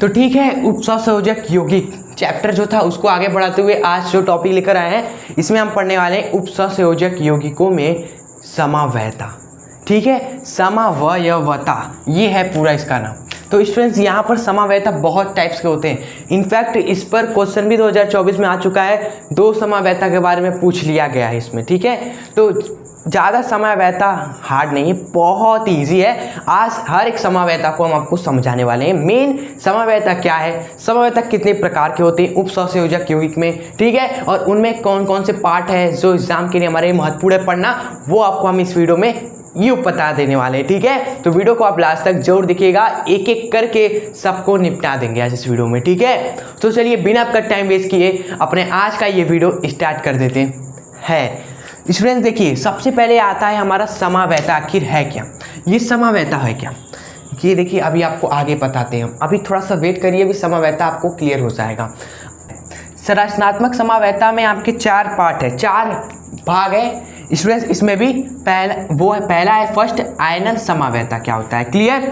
तो ठीक है, उपसंयोजक यौगिक चैप्टर जो था उसको आगे बढ़ाते हुए आज जो टॉपिक लेकर आए हैं इसमें हम पढ़ने वाले हैं उपसंयोजक यौगिकों में समवायता। ठीक है, समवयवता ये है पूरा इसका नाम। तो स्टूडेंट्स यहाँ पर समवायता बहुत टाइप्स के होते हैं। इनफैक्ट इस पर क्वेश्चन भी 2024 में आ चुका है, 2 समवायता के बारे में पूछ लिया गया है इसमें। ठीक है, तो ज़्यादा समवायता हार्ड नहीं है, बहुत ईजी है। आज हर एक समवायता को हम आपको समझाने वाले हैं। मेन समवायता क्या है, समवायता कितने प्रकार के होते हैं उपसंयोजक यौगिक में, ठीक है, और उनमें कौन कौन से पार्ट है जो एग्जाम के लिए हमारे महत्वपूर्ण है पढ़ना, वो आपको हम इस वीडियो में यूँ बता देने वाले हैं। ठीक है, तो वीडियो को आप लास्ट तक जरूर देखिएगा, एक एक करके सबको निपटा देंगे आज इस वीडियो में। ठीक है, तो चलिए बिना आपका टाइम वेस्ट किए अपने आज का ये वीडियो स्टार्ट कर देते हैं। स्टूडेंट्स देखिए, सबसे पहले आता है हमारा समवायता। आखिर है क्या ये समवायता, है क्या ये देखिए अभी आपको आगे बताते हैं हम। अभी थोड़ा सा वेट करिए, अभी समवायता आपको क्लियर हो जाएगा। संरचनात्मक समवायता में आपके 4 पार्ट है, 4 भाग है स्टूडेंट्स। इसमें भी पहला है फर्स्ट आयनन समवायता क्या होता है, क्लियर।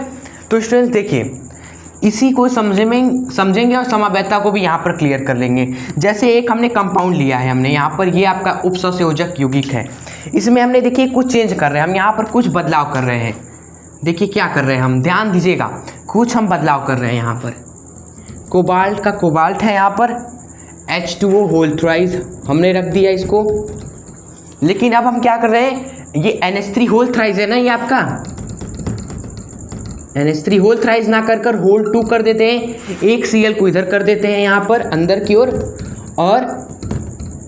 तो स्टूडेंट्स देखिए, इसी को समझेंगे और समवायता को भी यहाँ पर क्लियर कर लेंगे। जैसे एक हमने कंपाउंड लिया है, हमने यहाँ पर ये आपका उपसंयोजक यौगिक है, इसमें हमने देखिए कुछ चेंज कर रहे हैं, हम यहाँ पर कुछ बदलाव कर रहे हैं। देखिए क्या कर रहे हैं हम, ध्यान दीजिएगा, कुछ हम बदलाव कर रहे हैं। यहाँ पर कोबाल्ट का कोबाल्ट है, यहाँ पर H2O होल थ्राइस हमने रख दिया इसको। लेकिन अब हम क्या कर रहे हैं, ये NH3 होल थ्राइस है ना, ये आपका NH3 होल थ्राइस ना कर होल 2 कर देते हैं। एक Cl को इधर कर देते हैं यहाँ पर अंदर की ओर, और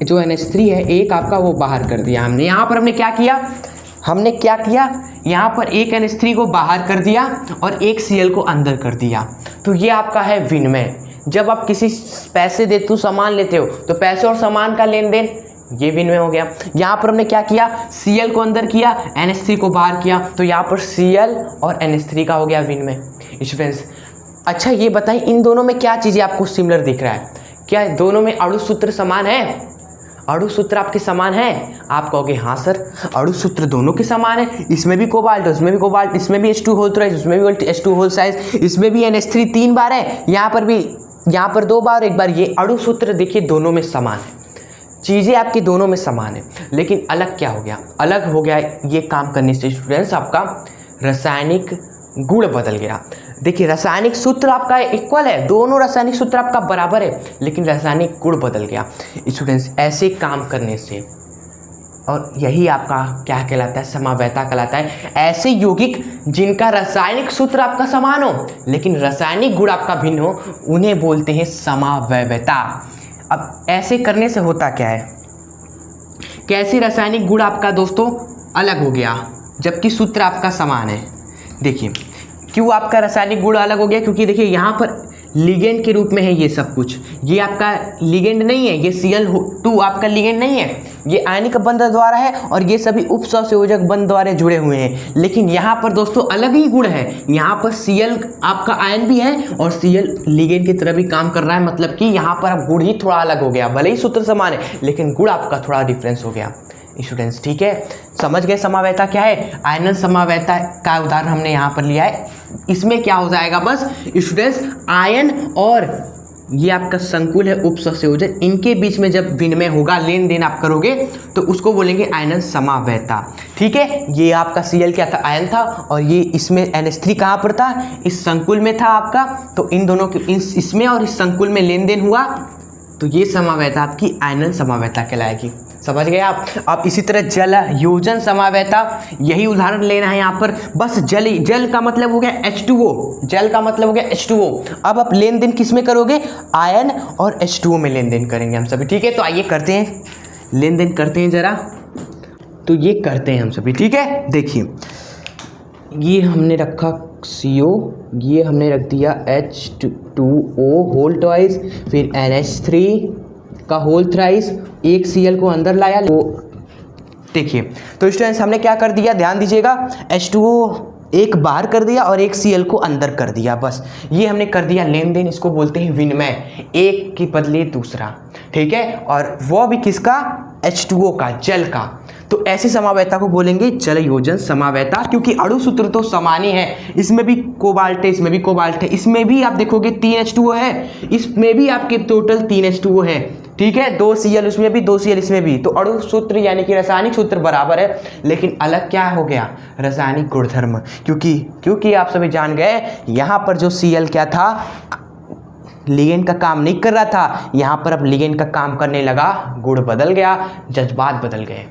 जो NH3 है एक आपका वो बाहर कर दिया हमने। यहाँ पर हमने क्या किया, यहाँ पर एक NH3 को बाहर कर दिया और एक Cl को अंदर कर दिया। तो ये आपका है विनिमय। जब आप किसी पैसे देते हो सामान लेते हो तो पैसे और सामान का लेन देन, ये विनिमय हो गया। यहाँ पर हमने क्या किया, Cl को अंदर किया, NH3 को बाहर किया, तो यहाँ पर Cl और NH3 का हो गया विनिमय। स्टूडेंट्स अच्छा ये बताइए, इन दोनों में क्या चीज़ें आपको सिमिलर दिख रहा है, क्या दोनों में अणु सूत्र समान है, अणु सूत्र आपके समान है? आप कहोगे हाँ सर अणु सूत्र दोनों के समान है, इसमें भी कोबाल्ट उसमें भी कोबाल्ट, इसमें भी H2 होल थ्राइस उसमें भी H2 होल थ्राइस, इसमें भी NH3 3 बार है, यहाँ पर 2 बार, एक बार। ये अणु सूत्र देखिए दोनों में समान है, चीज़ें आपकी दोनों में समान है। लेकिन अलग क्या हो गया, अलग हो गया ये काम करने से स्टूडेंट्स आपका रासायनिक गुण बदल गया। देखिए रासायनिक सूत्र आपका इक्वल है, दोनों रासायनिक सूत्र आपका बराबर है, लेकिन रासायनिक गुण बदल गया स्टूडेंट्स ऐसे काम करने से। और यही आपका क्या कहलाता है, समवायता कहलाता है। ऐसे यौगिक जिनका रासायनिक सूत्र आपका समान हो लेकिन रासायनिक गुण आपका भिन्न हो, उन्हें बोलते हैं समवायता। अब ऐसे करने से होता क्या है, कैसे रासायनिक गुण आपका दोस्तों अलग हो गया जबकि सूत्र आपका समान है। देखिए क्यों आपका रासायनिक गुण अलग हो गया, क्योंकि देखिए यहाँ पर लिगेंड के रूप में है ये सब कुछ, ये आपका लिगेंड नहीं है, ये Cl2 आपका लिगेंड नहीं है, ये आयनिक बंध द्वारा है, और ये सभी उपसंयोजक बंध द्वारा जुड़े हुए हैं। लेकिन यहाँ पर दोस्तों अलग ही गुण है, यहाँ पर Cl आपका आयन भी है और Cl लिगेंड की तरह भी काम कर रहा है, मतलब कि यहाँ पर अब गुण ही थोड़ा अलग हो गया। भले ही सूत्र समान है लेकिन गुण आपका थोड़ा डिफरेंस हो गया स्टूडेंट्स। ठीक है, समझ गए समवायता क्या है। आयनन समवायता का उदाहरण हमने यहाँ पर लिया है। इसमें क्या हो जाएगा बस स्टूडेंट्स, आयन और ये आपका संकुल है उपसंयोजक, इनके बीच में जब विनिमय होगा, लेन देन आप करोगे तो उसको बोलेंगे आयनन समवायता। ठीक है, ये आपका Cl क्या था, आयन था, और ये इसमें NH3 कहाँ पर था, इस संकुल में था आपका। तो इन दोनों के इसमें और इस संकुल में लेन देन हुआ, तो ये समवायता आपकी आयनन समवायता कहलाएगी। समझ गए आप। अब इसी तरह जल योजन समवायता, यही उदाहरण लेना है यहाँ पर। बस जल का मतलब हो गया H2O, जल का मतलब हो गया H2O। अब आप लेन देन किस में करोगे, आयन और H2O में लेन देन करेंगे हम सभी। ठीक है, तो आइए करते हैं, लेन देन करते हैं जरा। तो ये करते हैं हम सभी। ठीक है, देखिए ये हमने रखा CO, ये हमने रख दिया H2O होल ट्वाइस, फिर NH3 का होल थ्राइस, एक Cl को अंदर लाया। देखिए तो स्टूडेंट्स हमने क्या कर दिया, ध्यान दीजिएगा, H2O एक बाहर कर दिया और एक Cl को अंदर कर दिया, बस ये हमने कर दिया लेन देन। इसको बोलते हैं विनिमय, एक के बदले दूसरा। ठीक है, और वो भी किसका, H2O का, जल का, तो ऐसी समावयता को बोलेंगे जल योजन समावयता, क्योंकि अणु सूत्र तो समान ही है। इसमें भी कोबाल्ट है, इसमें भी कोबाल्ट है, इसमें भी आप देखोगे 3 H2O है, इसमें भी आपके टोटल 3 H2O है, ठीक है, 2 Cl उसमें भी, 2 Cl इसमें भी, तो अणु सूत्र यानी कि रासायनिक सूत्र बराबर है, लेकिन अलग क्या हो गया, रासायनिक गुणधर्म, क्योंकि आप सभी जान गए यहाँ पर जो Cl क्या था, लिगेंड का काम नहीं कर रहा था, यहाँ पर अब लिगेंड का काम करने लगा, गुण बदल गया, जज्बात बदल गए,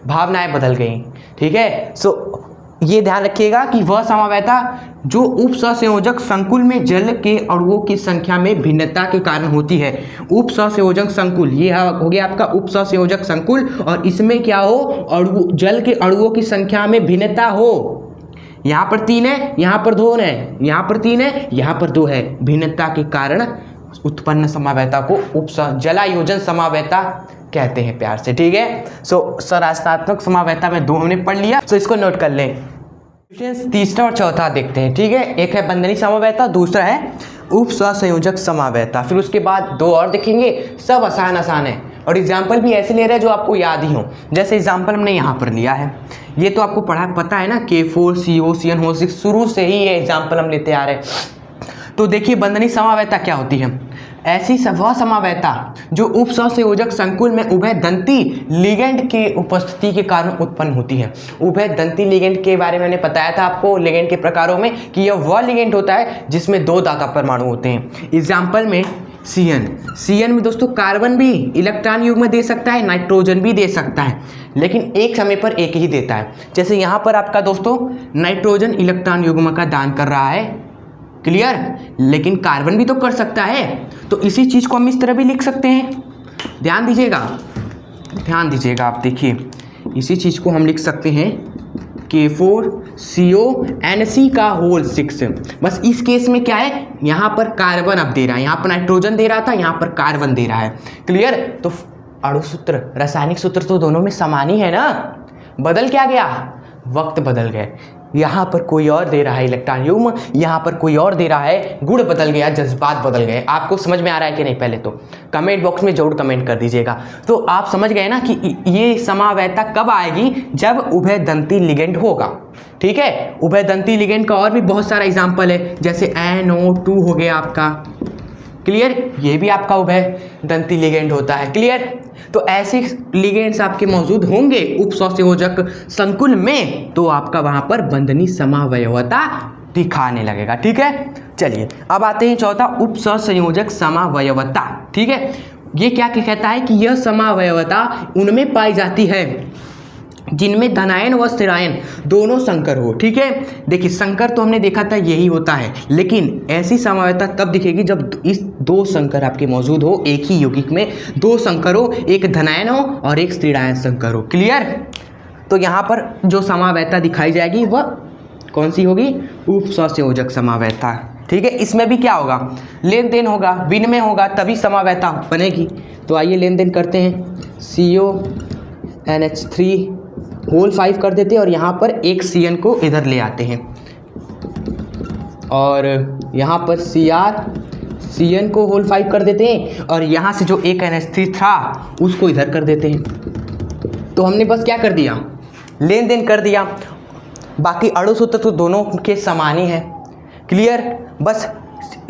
भावनाएं बदल गई, ठीक है। सो ये ध्यान रखिएगा कि वह समावयता जो उपसंयोजक संकुल में जल के अणुओं की संख्या में भिन्नता के कारण होती है। उपसंयोजक संकुल, ये हो गया आपका उपसंयोजक संकुल, और इसमें क्या हो, अणु, जल के अणुओं की संख्या में भिन्नता हो। यहाँ पर 3 है, यहाँ पर 2 है, यहाँ पर 3 है, यहाँ पर 2 है, भिन्नता के कारण उत्पन्न समावयता को जलायोजन समावयता कहते हैं प्यार से, ठीक है। सो संरचनात्मक समावयता में 2 हमने पढ़ लिया, सो इसको नोट कर लें। तीसरा और चौथा देखते हैं, ठीक है। एक है बंधनी समावयता, दूसरा है उपसंयोजक समावयता, फिर उसके बाद 2 और देखेंगे, सब आसान है, और एग्जाम्पल भी ऐसे ले रहे हैं जो आपको याद ही हो। जैसे एग्जाम्पल हमने यहाँ पर लिया है, ये तो आपको पता है ना, K4COCN शुरू से ही ये एग्जाम्पल हम लेते आ रहे हैं। तो देखिए बंधनी समावयता क्या होती है, ऐसी वह समावयता जो उपसंयोजक संकुल में उभयदंती लिगेंड के उपस्थिति के कारण उत्पन्न होती है। उभयदंती लिगेंड के बारे में मैंने बताया था आपको लिगेंड के प्रकारों में कि यह वह लिगेंड होता है जिसमें 2 दाता परमाणु होते हैं। एग्जाम्पल में CN में दोस्तों कार्बन भी इलेक्ट्रॉन युग्म दे सकता है, नाइट्रोजन भी दे सकता है, लेकिन एक समय पर एक ही देता है। जैसे यहाँ पर आपका दोस्तों नाइट्रोजन इलेक्ट्रॉन युग्म का दान कर रहा है, क्लियर, लेकिन कार्बन भी तो कर सकता है, तो इसी चीज़ को हम इस तरह भी लिख सकते हैं। ध्यान दीजिएगा आप देखिए, इसी चीज़ को हम लिख सकते हैं K4CONC का होल 6। बस इस केस में क्या है, यहाँ पर कार्बन अब दे रहा है, यहाँ पर नाइट्रोजन दे रहा था, यहाँ पर कार्बन दे रहा है, क्लियर। तो अणु सूत्र, रासायनिक सूत्र तो दोनों में समान ही है ना, बदल क्या गया, वक्त बदल गए, यहाँ पर कोई और दे रहा है इलेक्ट्रॉन युग्म, यहाँ पर कोई और दे रहा है, गुण बदल गया, जज्बात बदल गए। आपको समझ में आ रहा है कि नहीं, पहले तो कमेंट बॉक्स में जरूर कमेंट कर दीजिएगा। तो आप समझ गए ना कि ये समावयता कब आएगी, जब उभयदंती लिगेंड होगा, ठीक है। उभयदंती लिगेंड का और भी बहुत सारा एग्जाम्पल है, जैसे NO2 हो गया आपका, क्लियर, ये भी आपका उभयदंती लिगेंड होता है, क्लियर। तो ऐसे लिगेंड्स आपके मौजूद होंगे उपसंयोजक संकुल में, तो आपका वहां पर बंधनी समावयवता दिखाने लगेगा, ठीक है। चलिए अब आते हैं चौथा, उपसंयोजक समावयवता, ठीक है। ये क्या कहता है कि यह समावयवता उनमें पाई जाती है जिनमें धनायन व स्थिरायन दोनों संकर हो, ठीक है। देखिए संकर तो हमने देखा था यही होता है, लेकिन ऐसी समावयता तब दिखेगी जब इस 2 संकर आपके मौजूद हो, एक ही यौगिक में 2 संकर हो, एक धनायन हो और एक स्थिरायन संकर हो, क्लियर। तो यहाँ पर जो समावयता दिखाई जाएगी वह कौन सी होगी, उपसंयोजक समावयता, ठीक है। इसमें भी क्या होगा, लेन देन होगा, विनिमय होगा, तभी समावयता बनेगी। तो आइए लेन देन करते हैं, CONH3 होल 5 कर देते हैं, और यहाँ पर एक CN को इधर ले आते हैं, और यहाँ पर CN को होल 5 कर देते हैं, और यहाँ से जो एक NH3 था उसको इधर कर देते हैं। तो हमने बस क्या कर दिया, लेन देन कर दिया। बाकी अणु सूत्र तो दोनों के समान ही है, क्लियर। बस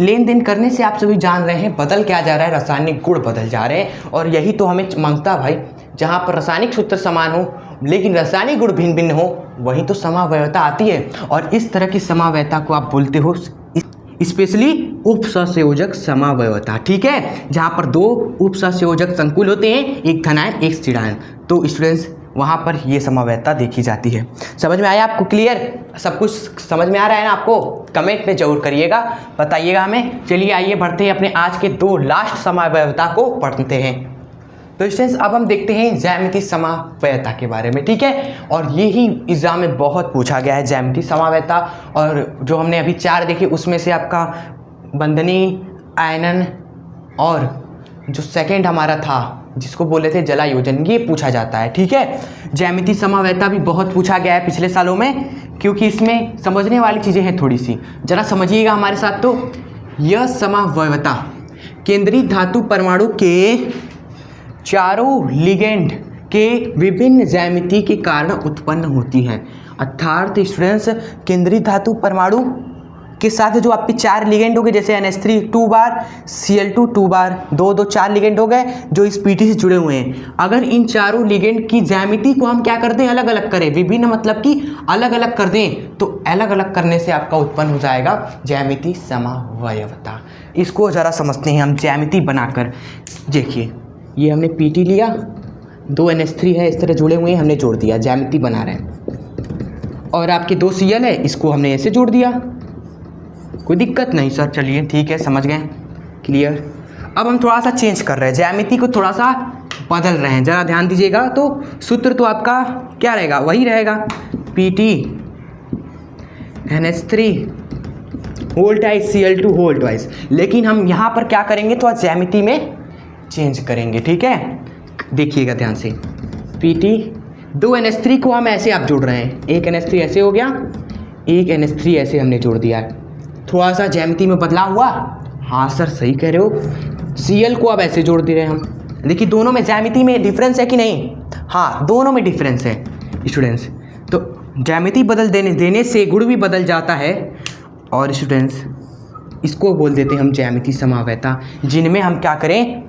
लेन देन करने से आप सभी जान रहे हैं बदल क्या जा रहा है, रासायनिक गुण बदल जा रहे हैं, और यही तो हमें मांगता भाई, जहाँ पर रासायनिक सूत्र समान हो लेकिन रासायनिक गुण भिन्न भिन्न हो, वही तो समावयवता आती है। और इस तरह की समावयता को आप बोलते हो स्पेशली उपसंयोजक समावयवता, ठीक है, जहाँ पर 2 उपसंयोजक संकुल होते हैं, एक धनायन एक स्थिरायन। तो स्टूडेंट्स वहाँ पर ये समावयता देखी जाती है। समझ में आया आपको, क्लियर, सब कुछ समझ में आ रहा है ना आपको, कमेंट में जरूर करिएगा, बताइएगा हमें। चलिए आइए बढ़ते हैं अपने आज के 2 लास्ट समावयवता को पढ़ते हैं। तो स्टूडेंट्स अब हम देखते हैं ज्यामितीय समावयता के बारे में, ठीक है। और ये ही एग्जाम में बहुत पूछा गया है ज्यामितीय समावयता, और जो हमने अभी 4 देखे उसमें से आपका बंधनी, आयनन और जो सेकंड हमारा था जिसको बोले थे जलायोजन, ये पूछा जाता है, ठीक है। ज्यामितीय समावयता भी बहुत पूछा गया है पिछले सालों में, क्योंकि इसमें समझने वाली चीज़ें हैं थोड़ी सी, जरा समझिएगा हमारे साथ। तो यह समावयवता केंद्रीय धातु परमाणु के चारों लिगेंड के विभिन्न ज्यामिति के कारण उत्पन्न होती है। अर्थात स्टूडेंट्स केंद्रीय धातु परमाणु के साथ जो आपके 4 लिगेंड हो गए, जैसे NH3 2 बार, Cl2 2 बार, 2 2 4 लिगेंड हो गए जो इस Pt से जुड़े हुए हैं। अगर इन चारों लिगेंड की ज्यामिति को हम क्या कर दें, अलग अलग करें, विभिन्न मतलब कि अलग अलग कर दें, तो अलग अलग करने से आपका उत्पन्न हो जाएगा ज्यामिति समावयवता। इसको ज़रा समझते हैं हम ज्यामिति बनाकर। देखिए ये हमने Pt लिया, 2 NH3 है इस तरह जुड़े हुए हैं, हमने जोड़ दिया, ज्यामिति बना रहे हैं। और आपके 2 Cl है, इसको हमने ऐसे जोड़ दिया, कोई दिक्कत नहीं सर, चलिए ठीक है, समझ गए, क्लियर। अब हम थोड़ा सा चेंज कर रहे हैं, ज्यामिति को थोड़ा सा बदल रहे हैं, ज़रा ध्यान दीजिएगा। तो सूत्र तो आपका क्या रहेगा, वही रहेगा, Pt NH3 होल टाइस Cl2 होल ट्वाइस, लेकिन हम यहाँ पर क्या करेंगे, थोड़ा ज्यामिति में चेंज करेंगे, ठीक है। देखिएगा ध्यान से, Pt 2 NH3 को हम ऐसे आप जोड़ रहे हैं, एक NH3 ऐसे हो गया, एक NH3 ऐसे हमने जोड़ दिया है, थोड़ा सा ज्यामिति में बदलाव हुआ। हाँ सर सही कह रहे हो, Cl को अब ऐसे जोड़ दे रहे हैं हम। देखिए दोनों में ज्यामिति में डिफरेंस है कि नहीं, हाँ दोनों में डिफरेंस है स्टूडेंट्स। तो ज्यामिति बदल देने से गुण भी बदल जाता है। और स्टूडेंट्स इसको बोल देते हैं हम ज्यामिति समावयता, जिनमें हम क्या करें,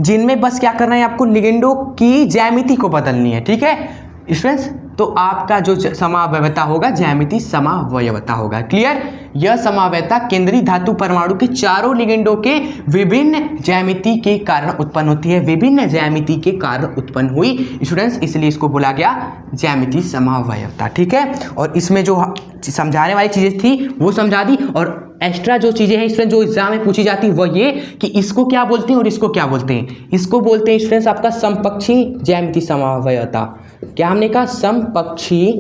जिनमें बस क्या करना है, आपको लिगेंडों की ज्यामिति को बदलनी है, ठीक है स्टूडेंट्स। तो आपका जो समावयवता होगा ज्यामिति समावयवता होगा, क्लियर। यह समावयता केंद्रीय धातु परमाणु के चारों लिगेंडों के विभिन्न ज्यामिति के कारण उत्पन्न होती है, विभिन्न ज्यामिति के कारण उत्पन्न हुई स्टूडेंट्स, इसलिए इसको बोला गया ज्यामिति समावयवता, ठीक है। और इसमें जो समझाने वाली चीज़ें थी वो समझा दी, और एक्स्ट्रा जो चीज़ें हैं स्टूडेंट जो एग्जाम में पूछी जाती है वो ये कि इसको क्या बोलते हैं और इसको क्या बोलते हैं। इसको बोलते हैं स्टूडेंट्स आपका समपक्षी ज्यामिति समावयवता। क्या हमने कहा, समपक्षी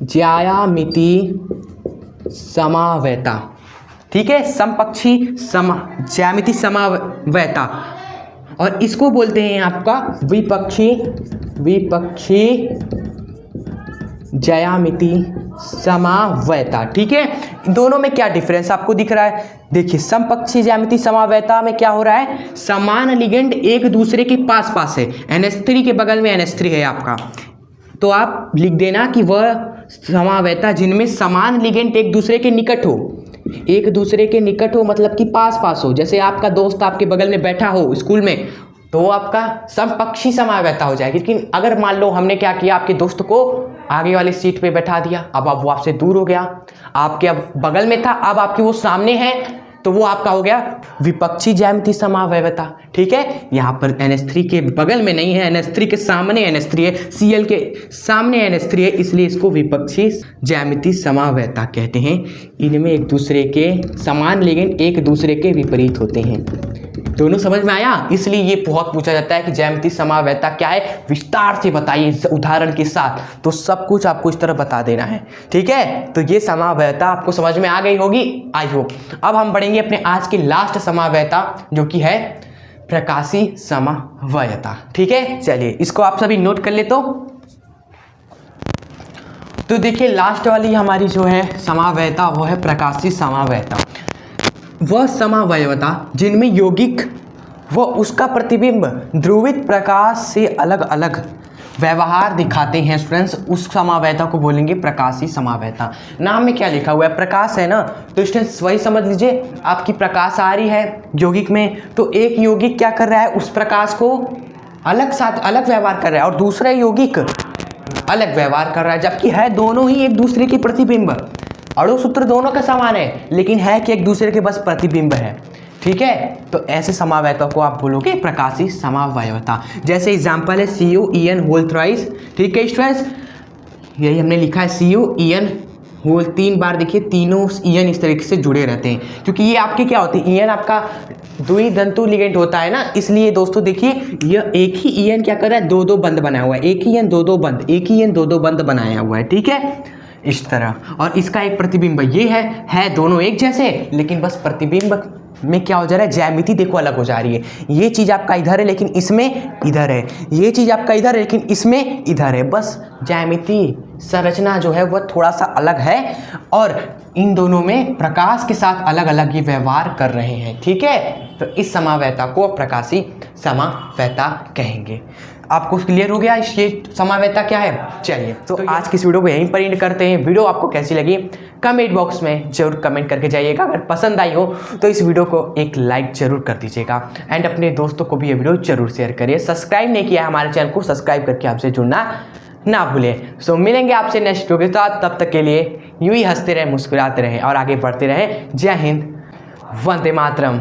ज्यामिति समावयता, ठीक है, समपक्षी ज्यामिति समावयता। और इसको बोलते हैं आपका विपक्षी ज्यामिति समावयता, ठीक है। दोनों में क्या डिफरेंस आपको दिख रहा है, देखिए समपक्षी ज्यामिति समावयता में क्या हो रहा है, समान लिगेंड एक दूसरे के पास पास है, NH3 के बगल में NH3 है आपका, तो आप लिख देना कि वह समावयता जिनमें समान लिगेंड एक दूसरे के निकट हो, एक दूसरे के निकट हो मतलब कि पास पास हो। जैसे आपका दोस्त आपके बगल में बैठा हो स्कूल में, तो आपका समपक्षी समावयता हो जाएगी। लेकिन अगर मान लो हमने क्या किया, आपके दोस्त को आगे वाली सीट पे बैठा दिया, अब वो आपसे दूर हो गया, आपके अब बगल में था, अब आपके वो सामने है, तो वो आपका हो गया विपक्षी ज्यामिति समावयवता, ठीक है। यहाँ पर NH3 के बगल में नहीं है, NH3 के सामने NH3 है, Cl के सामने NH3 है, इसलिए इसको विपक्षी ज्यामिति समावयता कहते हैं। इनमें एक दूसरे के समान लिगेंड एक दूसरे के विपरीत होते हैं। दोनों समझ में आया, इसलिए ये बहुत पूछा जाता है कि ज्यामिति समावयता क्या है, विस्तार से बताइए उदाहरण के साथ, तो सब कुछ आपको इस तरह बता देना है, ठीक है। तो ये समावयता आपको समझ में आ गई होगी, आई होप। अब हम बढ़ेंगे अपने आज की लास्ट समावयता जो कि है प्रकाशी समावयता, ठीक है। चलिए इसको आप सभी नोट कर ले। तो देखिए लास्ट वाली हमारी जो है समावयता वो है प्रकाशी समावयता। वह समावयवता जिनमें यौगिक व उसका प्रतिबिंब ध्रुवित प्रकाश से अलग अलग व्यवहार दिखाते हैं स्टूडेंट्स, उस समावयता को बोलेंगे प्रकाशी समावयता। नाम में क्या लिखा हुआ है, प्रकाश है ना, तो स्टूडेंट्स वही समझ लीजिए, आपकी प्रकाश आ रही है यौगिक में, तो एक यौगिक क्या कर रहा है, उस प्रकाश को अलग व्यवहार कर रहा है और दूसरा यौगिक अलग व्यवहार कर रहा है, जबकि है दोनों ही एक दूसरे के प्रतिबिंब। अणु सूत्र दोनों का समान है, लेकिन है कि एक दूसरे के बस प्रतिबिंब है, ठीक है। तो ऐसे समावयता को आप बोलोगे प्रकाशी समावयवता। जैसे एग्जांपल है CuEn होल थ्राइस, ठीक है स्टूडेंट्स, यही हमने लिखा है CuEn होल 3 बार, देखिए तीनों ईएन इस तरीके से जुड़े रहते हैं, क्योंकि ये आपके क्या होते हैं, ईएन आपका द्विधातु लिगेंड होता है ना, इसलिए दोस्तों देखिए यह एक ही ईएन क्या कर रहा है, 2-2 बंध बनाया हुआ है, एक ही ईएन 2-2 बंध, एक ही ईएन 2-2 बंध बनाया हुआ है, ठीक है इस तरह। और इसका एक प्रतिबिंब ये है दोनों एक जैसे, लेकिन बस प्रतिबिंब में क्या हो जा रहा है, ज्यामिति देखो अलग हो जा रही है। ये चीज़ आपका इधर है लेकिन इसमें इधर है, ये चीज़ आपका इधर है लेकिन इसमें इधर है, बस ज्यामिति संरचना जो है वह थोड़ा सा अलग है और इन दोनों में प्रकाश के साथ अलग अलग ही व्यवहार कर रहे हैं। ठीक है, तो इस समावयता को प्रकाशी समावयता कहेंगे। आपको क्लियर हो गया ये समावयता क्या है? चलिए तो आज की इस वीडियो को यहीं पर एंड करते हैं। वीडियो आपको कैसी लगी कमेंट बॉक्स में जरूर कमेंट करके जाइएगा। अगर पसंद आई हो तो इस वीडियो को एक लाइक जरूर कर दीजिएगा एंड अपने दोस्तों को भी ये वीडियो जरूर शेयर करिए। सब्सक्राइब नहीं किया है हमारे चैनल को, सब्सक्राइब करके आपसे जुड़ना ना भूलें। सो मिलेंगे आपसे नेक्स्ट वीडियो के साथ, तब तक के लिए यूं ही हंसते रहें, मुस्कुराते रहें और आगे बढ़ते रहें। जय हिंद, वंदे मातरम।